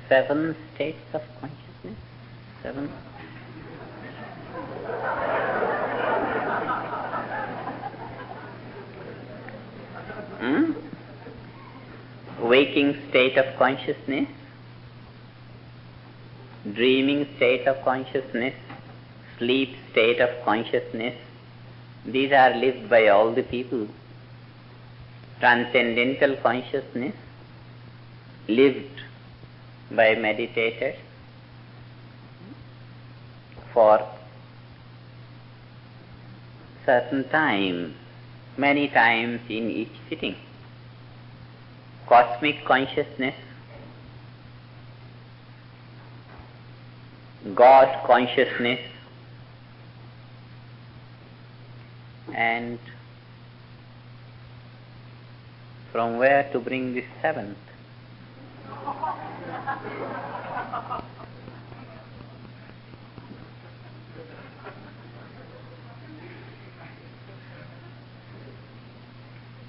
7 states of consciousness. 7. Waking state of consciousness, dreaming state of consciousness, sleep state of consciousness. These are lived by all the people. Transcendental consciousness, lived by meditators for certain time, many times in each sitting. Cosmic consciousness, God consciousness, and from where to bring this 7th?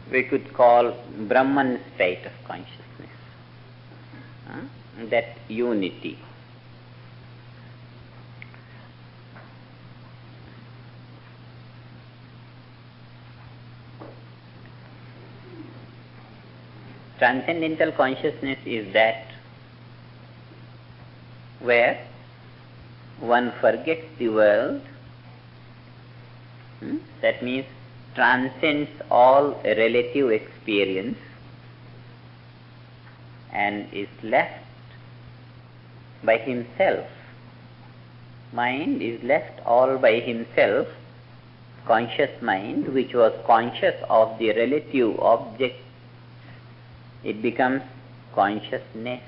We could call Brahman state of consciousness, that unity. Transcendental consciousness is that where one forgets the world, that means transcends all relative experience and is left by himself. Mind is left all by himself, conscious mind which was conscious of the relative object, it becomes consciousness,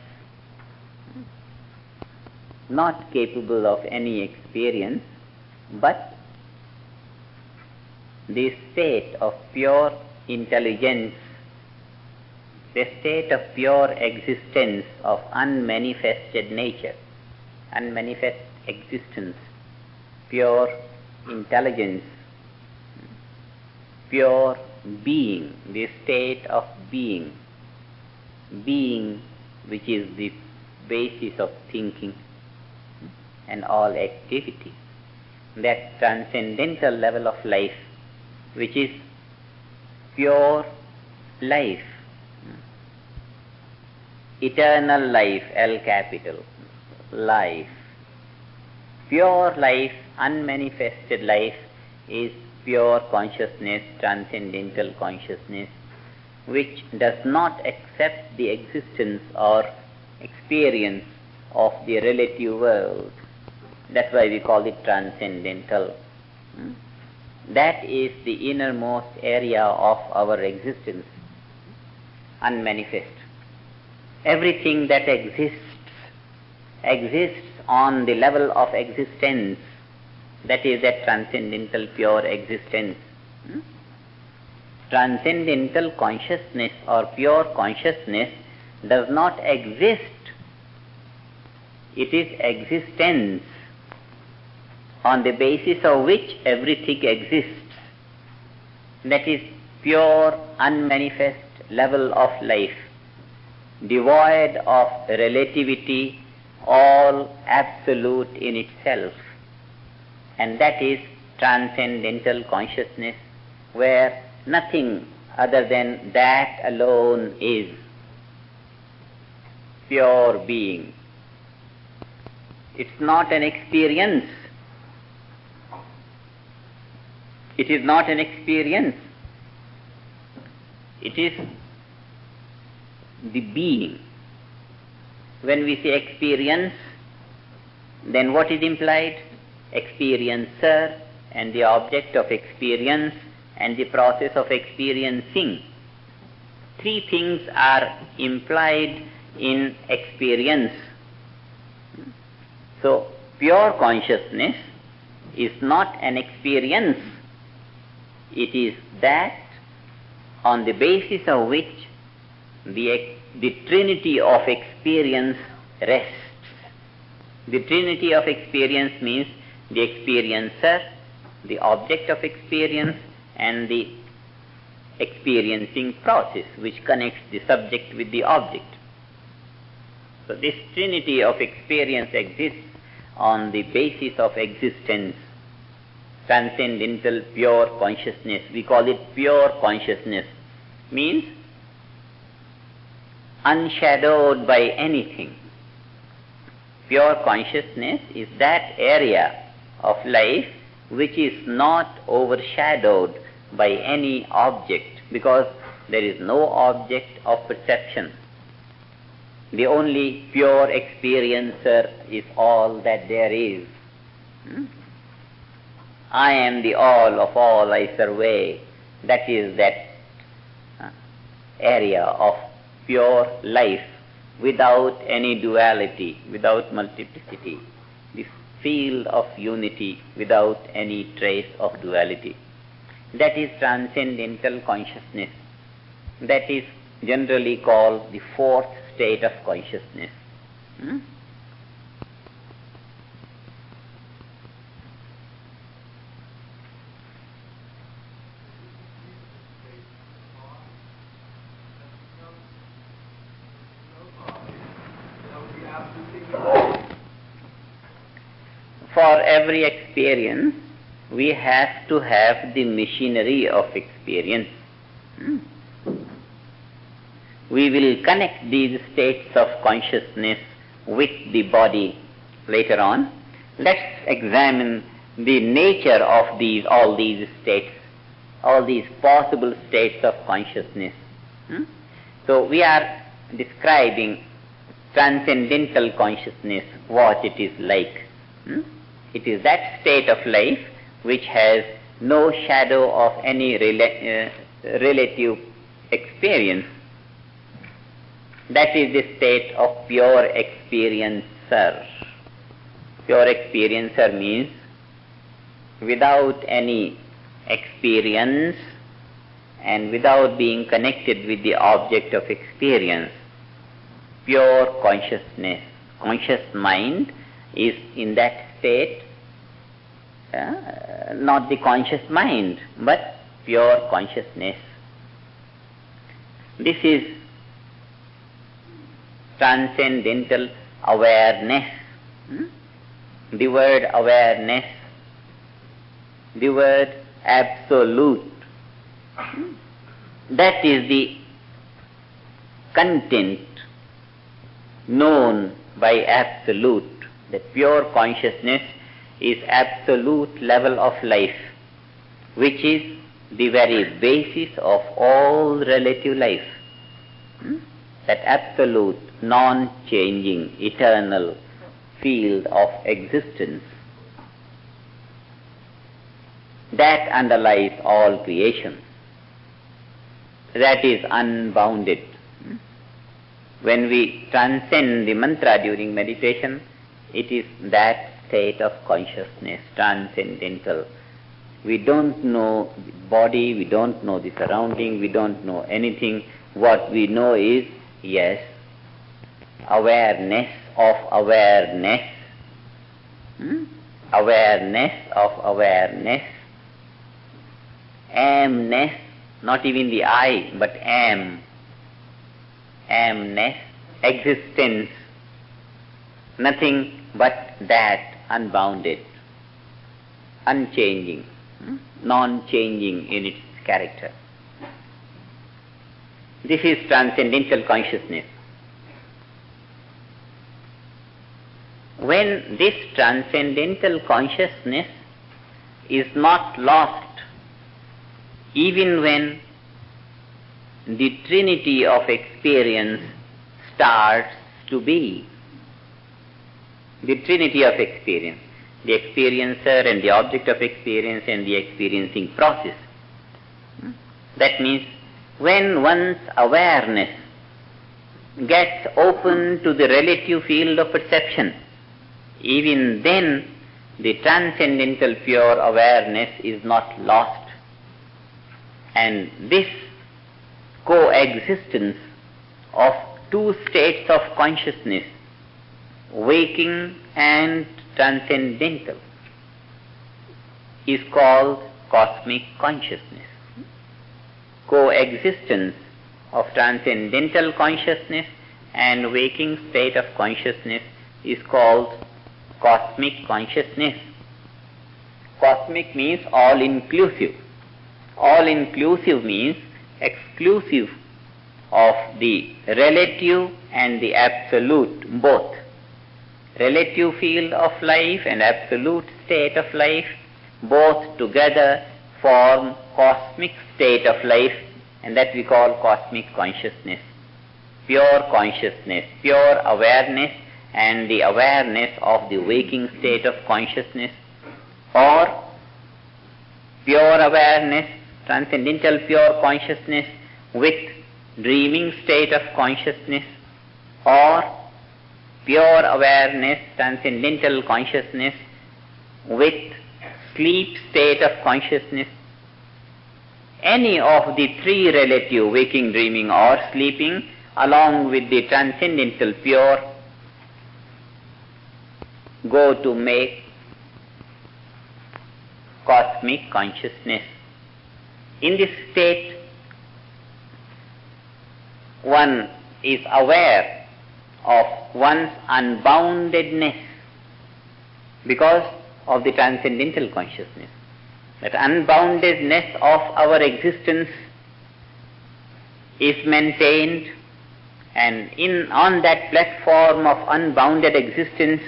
not capable of any experience, but the state of pure intelligence, the state of pure existence of unmanifested nature, unmanifest existence, pure intelligence, pure being, the state of being, being which is the basis of thinking and all activity, that transcendental level of life which is pure life, eternal life, L capital, life. Pure life, unmanifested life is pure consciousness, transcendental consciousness, which does not accept the existence or experience of the relative world. That's why we call it transcendental. That is the innermost area of our existence, unmanifest. Everything that exists on the level of existence, that is that transcendental pure existence. Transcendental consciousness or pure consciousness does not exist. It is existence on the basis of which everything exists. That is pure unmanifest level of life, devoid of relativity, all absolute in itself. And that is transcendental consciousness, where nothing other than that alone is pure being. It's not an experience. It is not an experience. It is the being. When we say experience, then what is implied? Experiencer and the object of experience and the process of experiencing. 3 things are implied in experience. So, pure consciousness is not an experience. It is that on the basis of which the trinity of experience rests. The trinity of experience means the experiencer, the object of experience, and the experiencing process which connects the subject with the object. So this trinity of experience exists on the basis of existence. Transcendental pure consciousness, we call it pure consciousness, means unshadowed by anything. Pure consciousness is that area of life which is not overshadowed by any object, because there is no object of perception. The only pure experiencer is all that there is. I am the all of all I survey. That is that area of pure life without any duality, without multiplicity. This field of unity without any trace of duality. That is transcendental consciousness. That is generally called the fourth state of consciousness. For every experience, we have to have the machinery of experience. We will connect these states of consciousness with the body later on. Let's examine the nature of all these states, all these possible states of consciousness. So we are describing transcendental consciousness, what it is like. It is that state of life which has no shadow of any relative experience. That is the state of pure experiencer. Pure experiencer means without any experience and without being connected with the object of experience. Pure consciousness, conscious mind is in that state, not the conscious mind, but pure consciousness. This is transcendental awareness. The word awareness, the word absolute, that is the content known by absolute. The pure consciousness is absolute level of life, which is the very basis of all relative life. That absolute, non-changing, eternal field of existence that underlies all creation. That is unbounded. When we transcend the mantra during meditation, it is that state of consciousness, transcendental. We don't know the body, we don't know the surrounding, we don't know anything. What we know is, yes, awareness of awareness, awareness of awareness, amness, not even the I, but amness, existence, nothing but that, unbounded, unchanging, non-changing in its character. This is transcendental consciousness. When this transcendental consciousness is not lost, even when the trinity of experience starts to be, the trinity of experience, the experiencer and the object of experience and the experiencing process. That means when one's awareness gets open to the relative field of perception, even then the transcendental pure awareness is not lost. And this coexistence of two states of consciousness, waking and transcendental, is called cosmic consciousness. Coexistence of transcendental consciousness and waking state of consciousness is called cosmic consciousness. Cosmic means all-inclusive. All-inclusive means exclusive of the relative and the absolute, both. Relative field of life and absolute state of life, both together form cosmic state of life, and that we call cosmic consciousness. Pure consciousness, pure awareness, and the awareness of the waking state of consciousness, or pure awareness, transcendental pure consciousness with dreaming state of consciousness, or pure awareness, transcendental consciousness with sleep state of consciousness. Any of the three relative, waking, dreaming or sleeping, along with the transcendental pure, go to make cosmic consciousness. In this state, one is aware of one's unboundedness because of the transcendental consciousness. That unboundedness of our existence is maintained, and on that platform of unbounded existence,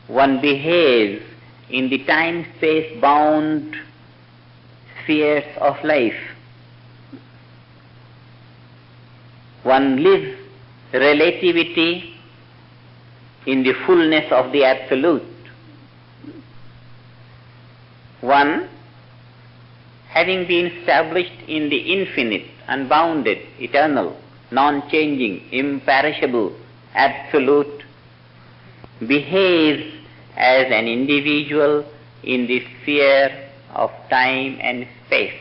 one behaves in the time-space bound spheres of life. One lives relativity in the fullness of the absolute. One, having been established in the infinite, unbounded, eternal, non-changing, imperishable, absolute, behaves as an individual in the sphere of time and space.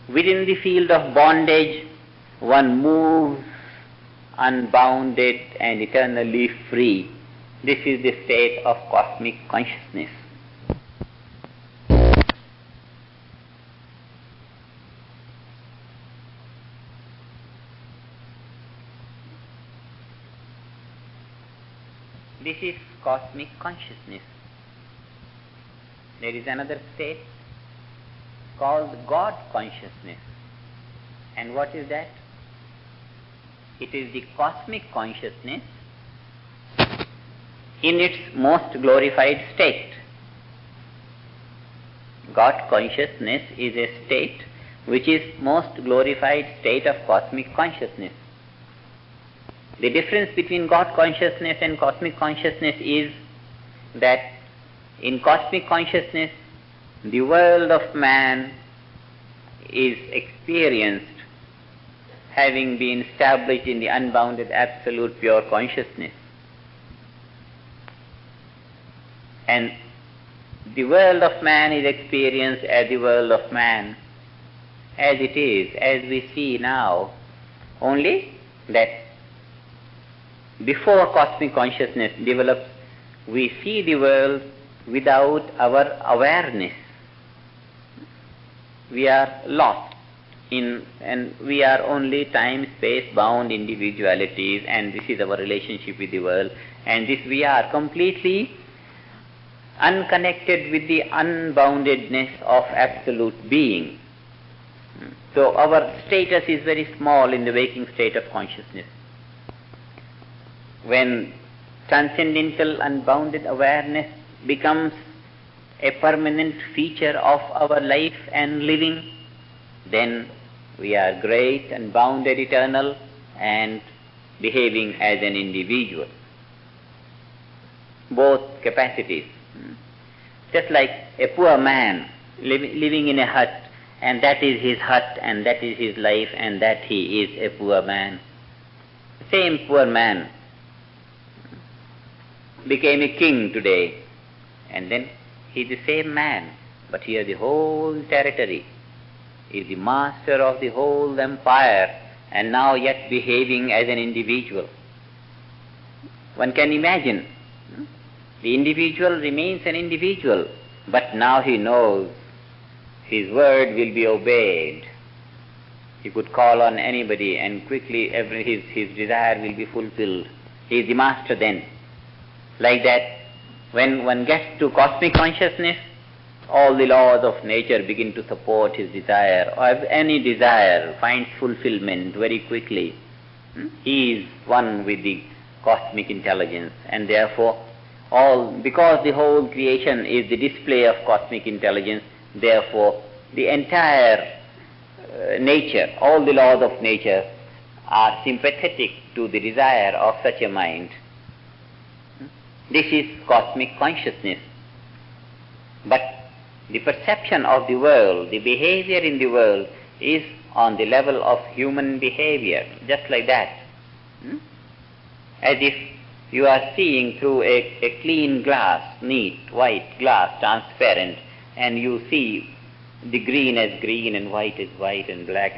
Within the field of bondage, one moves unbounded and eternally free. This is the state of cosmic consciousness. This is cosmic consciousness. There is another state called God consciousness. And what is that? It is the cosmic consciousness in its most glorified state. God consciousness is a state which is most glorified state of cosmic consciousness. The difference between God consciousness and cosmic consciousness is that in cosmic consciousness, the world of man is experienced having been established in the unbounded absolute pure consciousness. And the world of man is experienced as the world of man, as it is, as we see now, only that before cosmic consciousness develops, we see the world without our awareness. We are lost in, and we are only time-space bound individualities, and this is our relationship with the world, and this we are completely unconnected with the unboundedness of absolute being. So our status is very small in the waking state of consciousness. When transcendental unbounded awareness becomes a permanent feature of our life and living, then we are great and bounded, eternal, and behaving as an individual. Both capacities. Just like a poor man living in a hut, and that is his hut, and that is his life, and that he is a poor man. The same poor man became a king today, and then he is the same man, but here the whole territory is the master of the whole empire, and now yet behaving as an individual. One can imagine, the individual remains an individual, but now he knows his word will be obeyed. He could call on anybody and quickly his desire will be fulfilled. He is the master then. Like that, when one gets to cosmic consciousness, all the laws of nature begin to support his desire, or any desire finds fulfillment very quickly. He is one with the cosmic intelligence, and therefore because the whole creation is the display of cosmic intelligence, therefore the entire nature, all the laws of nature are sympathetic to the desire of such a mind. This is cosmic consciousness. But the perception of the world, the behavior in the world is on the level of human behavior, just like that. As if you are seeing through a clean glass, neat, white glass, transparent, and you see the green as green and white as white and black,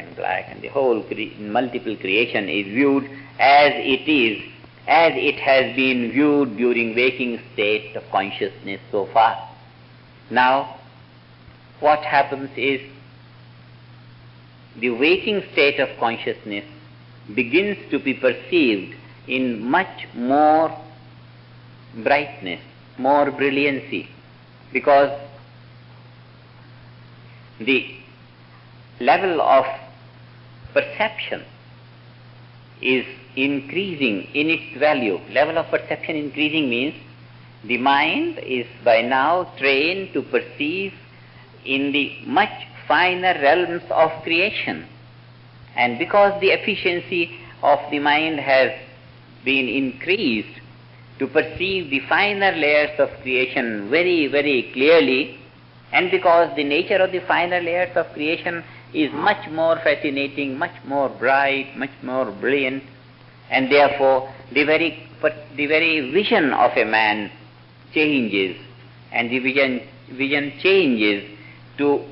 and the whole multiple creation is viewed as it is, as it has been viewed during waking state of consciousness so far. Now, what happens is, the waking state of consciousness begins to be perceived in much more brightness, more brilliancy, because the level of perception is increasing in its value. Level of perception increasing means the mind is by now trained to perceive in the much finer realms of creation. And because the efficiency of the mind has been increased to perceive the finer layers of creation very, very clearly, and because the nature of the finer layers of creation is much more fascinating, much more bright, much more brilliant, and therefore the very vision of a man changes, and the vision changes to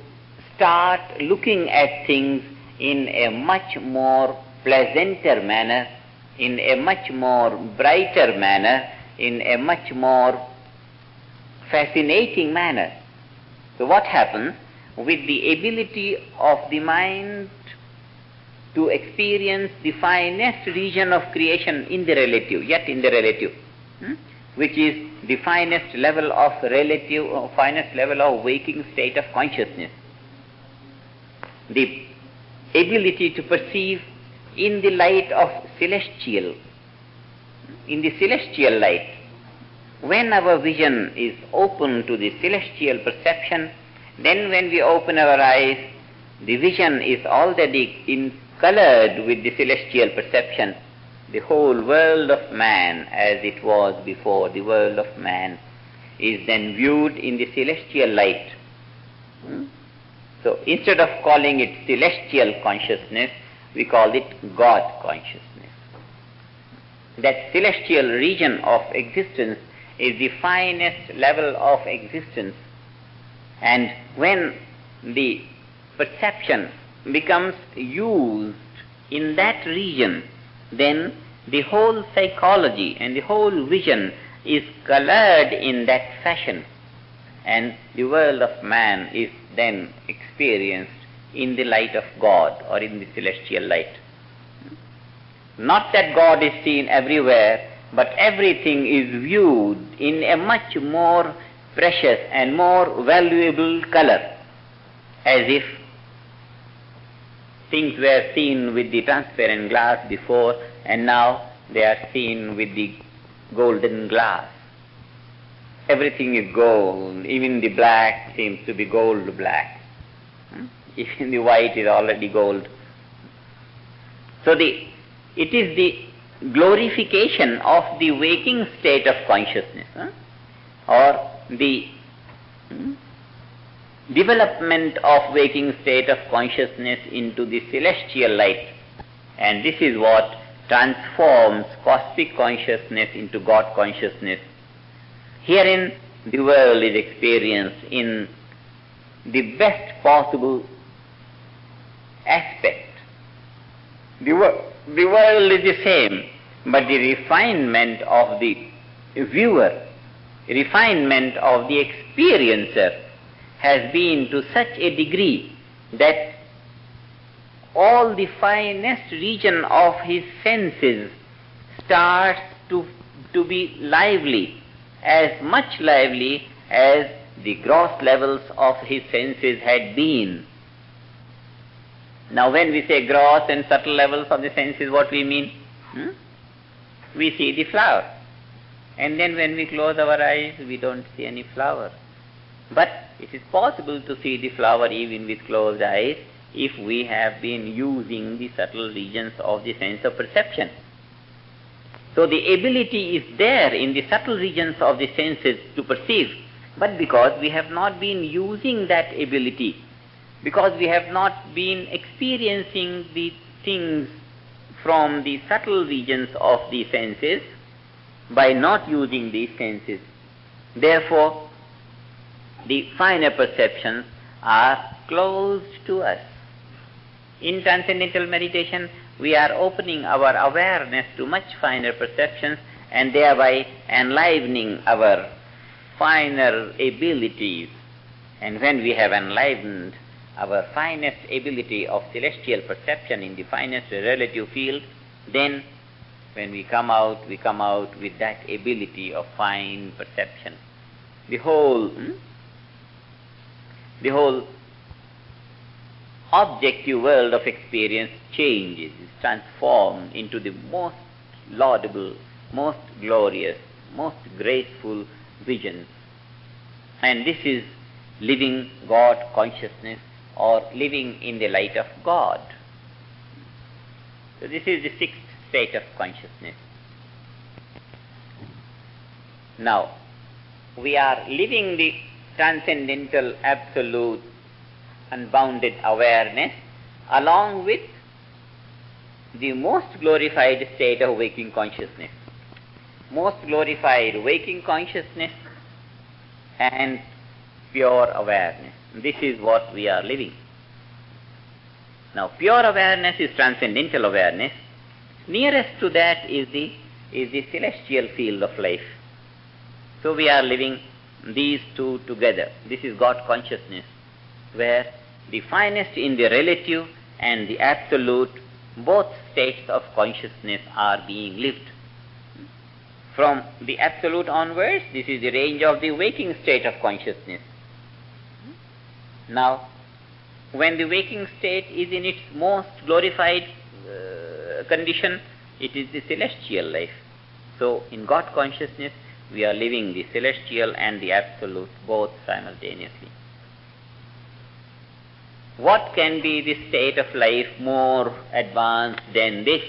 start looking at things in a much more pleasanter manner, in a much more brighter manner, in a much more fascinating manner. So what happens with the ability of the mind to experience the finest region of creation in the relative, yet in the relative, which is the finest level of finest level of waking state of consciousness. The ability to perceive in the light of celestial, in the celestial light. When our vision is open to the celestial perception, then when we open our eyes, the vision is already colored with the celestial perception. The whole world of man, as it was before, the world of man, is then viewed in the celestial light. So instead of calling it celestial consciousness, we call it God consciousness. That celestial region of existence is the finest level of existence. And when the perception becomes used in that region, then the whole psychology and the whole vision is colored in that fashion, and the world of man is then experienced in the light of God or in the celestial light. Not that God is seen everywhere, but everything is viewed in a much more precious and more valuable color, as if things were seen with the transparent glass before, and now they are seen with the golden glass. Everything is gold, even the black seems to be gold black. Even the white is already gold. So it is the glorification of the waking state of consciousness, or the development of waking state of consciousness into the celestial light. And this is what transforms cosmic consciousness into God consciousness. Herein the world is experienced in the best possible aspect. The world is the same, but the refinement of the viewer, refinement of the experiencer has been to such a degree that all the finest region of his senses starts to be lively, as much lively as the gross levels of his senses had been. Now when we say gross and subtle levels of the senses, what we mean? We see the flower. And then when we close our eyes, we don't see any flower. But it is possible to see the flower even with closed eyes if we have been using the subtle regions of the sense of perception. So the ability is there in the subtle regions of the senses to perceive, but because we have not been using that ability, because we have not been experiencing the things from the subtle regions of the senses, by not using these senses, therefore the finer perceptions are closed to us. In transcendental meditation, we are opening our awareness to much finer perceptions and thereby enlivening our finer abilities. And when we have enlivened our finest ability of celestial perception in the finest relative field, then when we come out with that ability of fine perception. The whole objective world of experience changes, is transformed into the most laudable, most glorious, most graceful visions. And this is living God consciousness, or living in the light of God. So this is the sixth state of consciousness. Now, we are living the transcendental, absolute, unbounded awareness along with the most glorified state of waking consciousness. Most glorified waking consciousness and pure awareness. This is what we are living. Now, pure awareness is transcendental awareness. Nearest to that is the celestial field of life. So we are living these two together. This is God consciousness, where the finest in the relative and the absolute, both states of consciousness are being lived. From the absolute onwards, this is the range of the waking state of consciousness. Now, when the waking state is in its most glorified condition, it is the celestial life. So, in God consciousness, we are living the celestial and the absolute both simultaneously. What can be the state of life more advanced than this?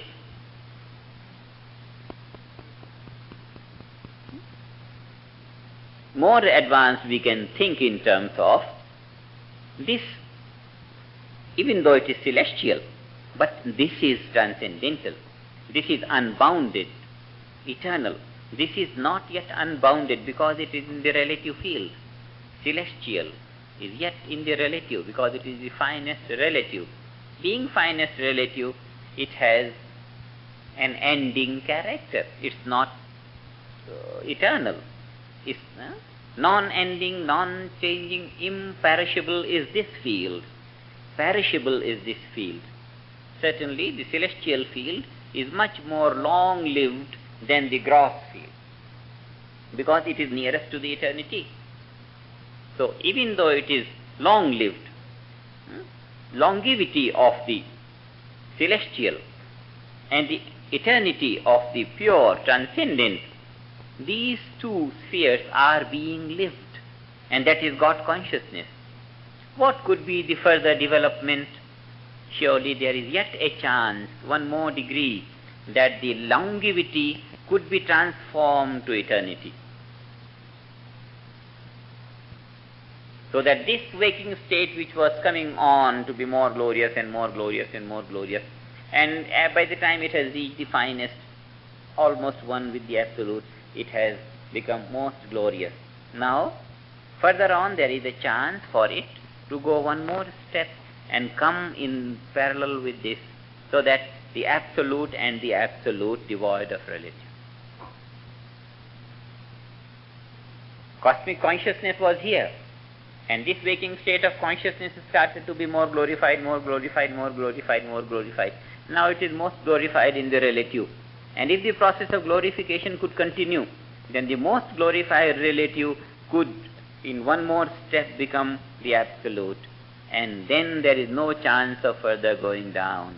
More advanced we can think in terms of this, even though it is celestial, but this is transcendental, this is unbounded, eternal. This is not yet unbounded because it is in the relative field. Celestial is yet in the relative because it is the finest relative. Being finest relative, it has an ending character. It's not eternal. It's non-ending, non-changing, imperishable is this field. Perishable is this field. Certainly the celestial field is much more long-lived than the gross field, because it is nearest to the eternity. So even though it is long-lived, longevity of the celestial and the eternity of the pure transcendent, these two spheres are being lived, and that is God consciousness. What could be the further development? Surely there is yet a chance, one more degree, that the longevity could be transformed to eternity. So that this waking state which was coming on to be more glorious and more glorious and more glorious, and by the time it has reached the finest, almost one with the absolute, it has become most glorious. Now, further on there is a chance for it to go one more step and come in parallel with this, so that the absolute and the absolute devoid of relative. Cosmic consciousness was here, And this waking state of consciousness started to be more glorified, more glorified, more glorified, more glorified. Now it is most glorified in the relative. And if the process of glorification could continue, then the most glorified relative could, in one more step, become the absolute. And then there is no chance of further going down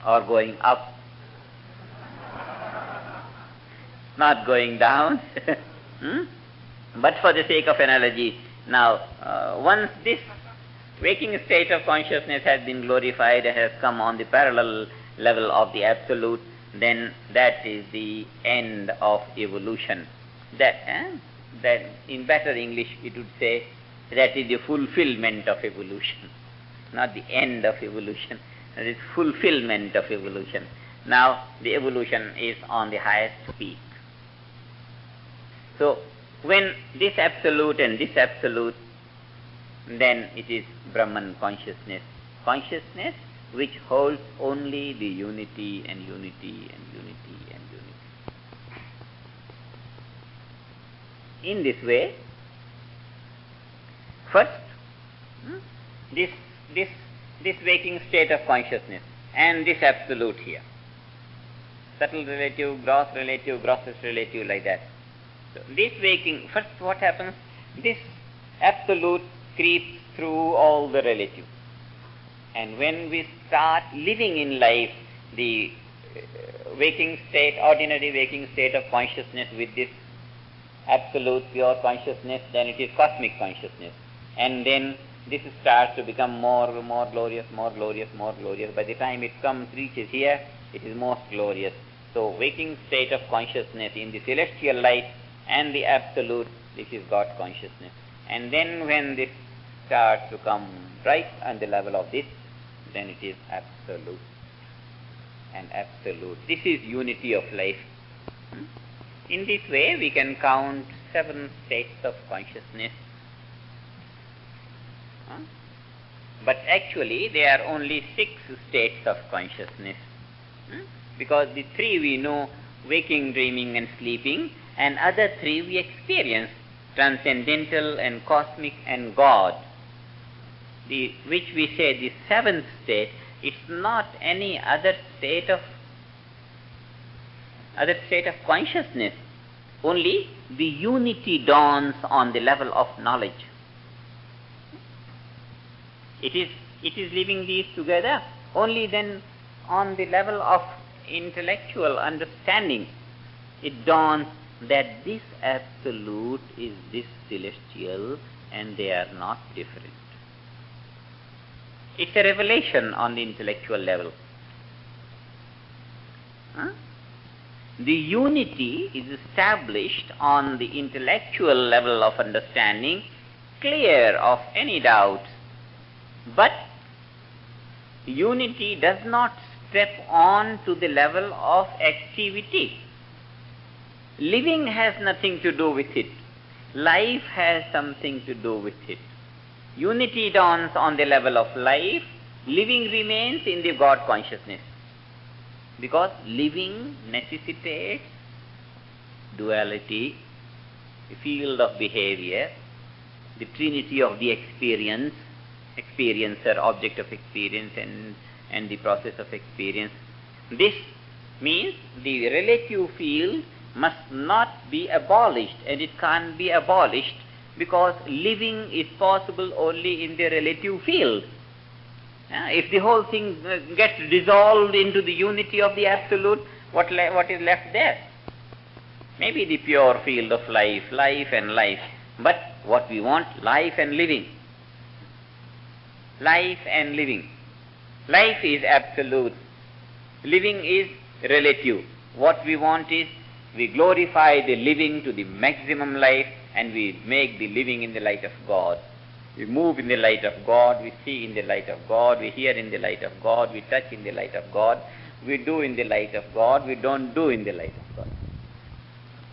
or going up. Not going down. But for the sake of analogy, now, once this waking state of consciousness has been glorified and has come on the parallel level of the absolute, then that is the end of evolution. That in better English it would say that is the fulfillment of evolution, not the end of evolution. That is fulfillment of evolution. Now the evolution is on the highest peak. So when this absolute and this absolute, then it is Brahman consciousness. Consciousness which holds only the unity and unity and unity and unity. In this way, first, this waking state of consciousness and this absolute here. Subtle relative, grossest relative, like that. So this waking, first what happens? This absolute creeps through all the relative. And when we start living in life, the waking state, ordinary waking state of consciousness with this absolute pure consciousness, then it is cosmic consciousness. And then this starts to become more glorious, more glorious, more glorious. By the time it reaches here, it is most glorious. So waking state of consciousness in the celestial light and the absolute, this is God consciousness. And then when this starts to come right on the level of this, then it is absolute and absolute. This is unity of life. In this way, we can count 7 states of consciousness. But actually, there are only 6 states of consciousness. Because the 3 we know, waking, dreaming and sleeping, and other 3 we experience, transcendental and cosmic and God. Which we say the 7th state, it's not any other state of consciousness. Only the unity dawns on the level of knowledge. It is living these together. Only then on the level of intellectual understanding, it dawns that this absolute is this celestial and they are not different. It's a revelation on the intellectual level. The unity is established on the intellectual level of understanding, clear of any doubts. But unity does not step on to the level of activity. Living has nothing to do with it. Life has something to do with it. Unity dawns on the level of life. Living remains in the God consciousness. Because living necessitates duality, the field of behavior, the trinity of the experience, experiencer, object of experience, and the process of experience. This means the relative field must not be abolished, and it can't be abolished because living is possible only in the relative field. If the whole thing gets dissolved into the unity of the absolute, what is left there? Maybe the pure field of life, life and life. But what we want, life and living. Life and living. Life is absolute. Living is relative. What we want is, we glorify the living to the maximum life, and we make the living in the light of God. We move in the light of God, we see in the light of God, we hear in the light of God, we touch in the light of God, we do in the light of God, we don't do in the light of God.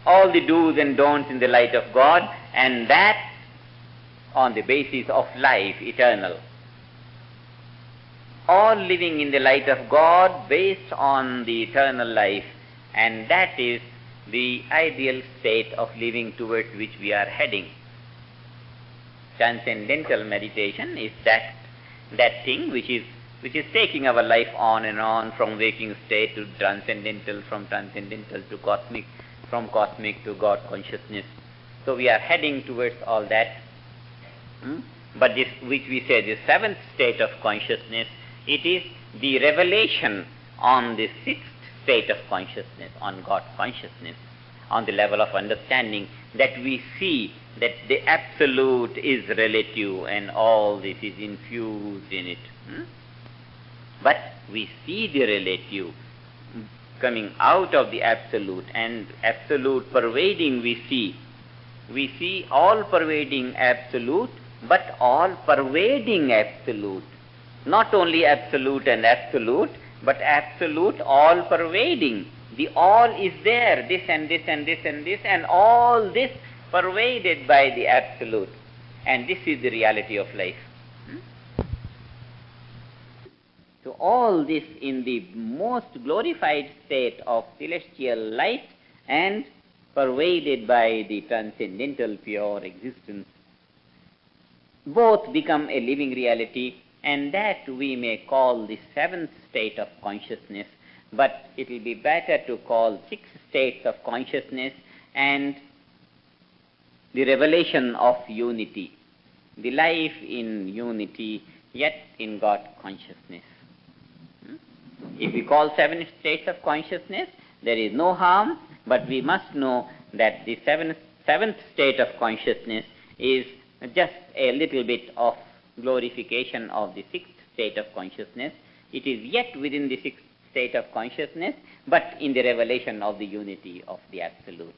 All the do's and don'ts in the light of God, and that on the basis of life eternal. All living in the light of God based on the eternal life, and that is the ideal state of living towards which we are heading. transcendental meditation is that thing which is taking our life on and on, from waking state to transcendental, from transcendental to cosmic, from cosmic to God consciousness. So we are heading towards all that. But this, which we say, the seventh state of consciousness, it is the revelation on the sixth state of consciousness, on God consciousness, on the level of understanding, that we see that the absolute is relative and all this is infused in it. But we see the relative coming out of the absolute, and absolute pervading we see. We see all-pervading absolute, but all-pervading absolute. Not only absolute and absolute, but absolute all-pervading. The all is there, this and this and this and this, and all this pervaded by the absolute. And this is the reality of life. So all this in the most glorified state of celestial light and pervaded by the transcendental pure existence, both become a living reality, and that we may call the seventh state of consciousness. But it will be better to call six states of consciousness and the revelation of unity, the life in unity, yet in God consciousness. If we call seven states of consciousness, there is no harm, but we must know that the seventh state of consciousness is just a little bit of glorification of the sixth state of consciousness. It is yet within the sixth state of consciousness, but in the revelation of the unity of the Absolute.